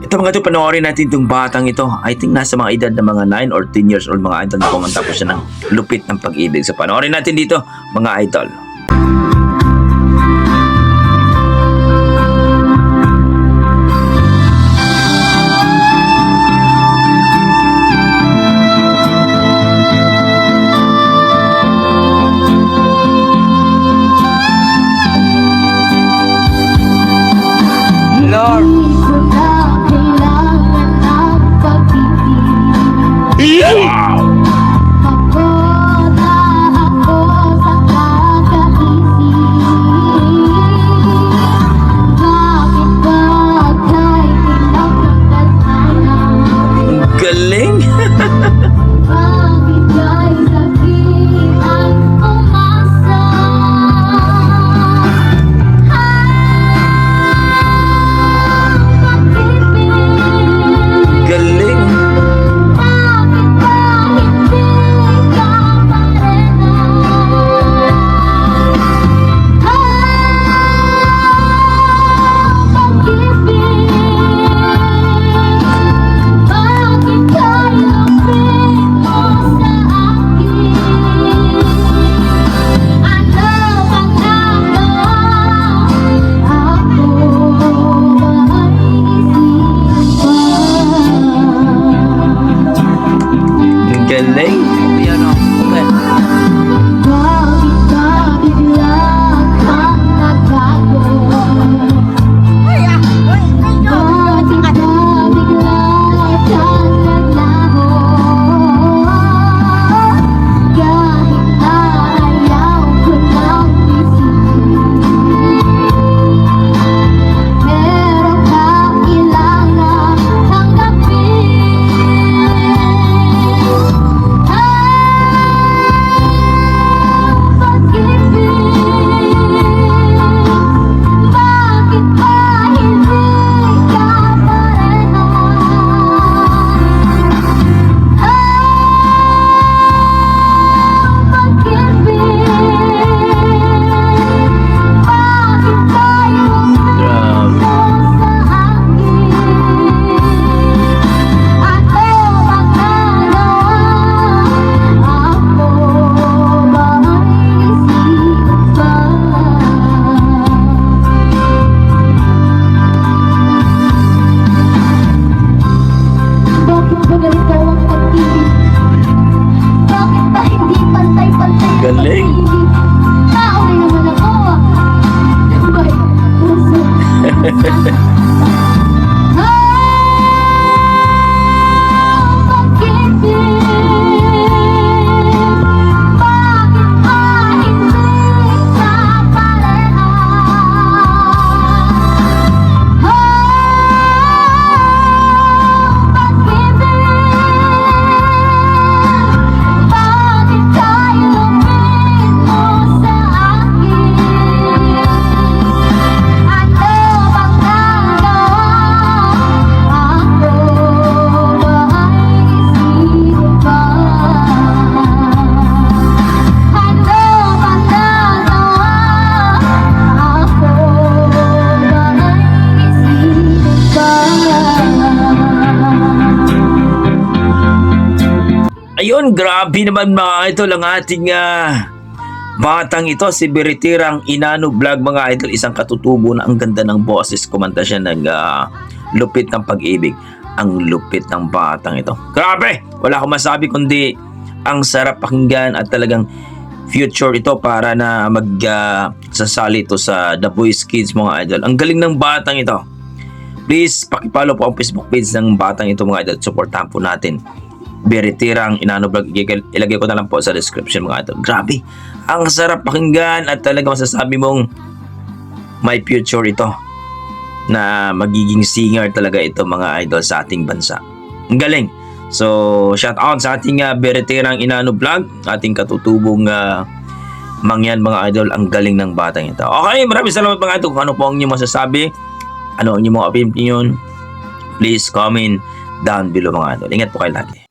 Ito mga ito, panoorin natin itong batang ito. I think nasa mga edad na mga 9 or 10 years old mga idol na kumanta po siya ng lupit ng pag-ibig. So panoorin natin dito mga idol. Lord. Galing! Galing! Galing! Yan o. Okay. Galing! Tao rin naman ako. Sabay, puso. Ayun, grabe naman mga idol ang ating batang ito, si Beritirang Inano Vlog mga idol. Isang katutubo na ang ganda ng boses. Kumanta siya ng lupit ng pag-ibig. Ang lupit ng batang ito. Grabe! Wala akong masabi kundi ang sarap pakinggan at talagang future ito para na sasali ito sa The Voice Kids mga idol. Ang galing ng batang ito. Please, pakipollow po ang Facebook page ng batang ito mga idol. Supportahan po natin. Beritirang Inano Vlog. Ilagay ko na lang po sa description mga idol. Grabe, ang sarap pakinggan at talagang masasabi mong may future ito na magiging singer talaga ito mga idol sa ating bansa. Ang galing. So shout out sa ating Beritirang Inano Vlog, ating katutubong mangyan mga idol. Ang galing ng batang ito. Okay, maraming salamat mga idol. Kung ano po ang inyong masasabi, ano ang inyong mga opinion, please comment down below mga idol. Ingat po kayo lagi.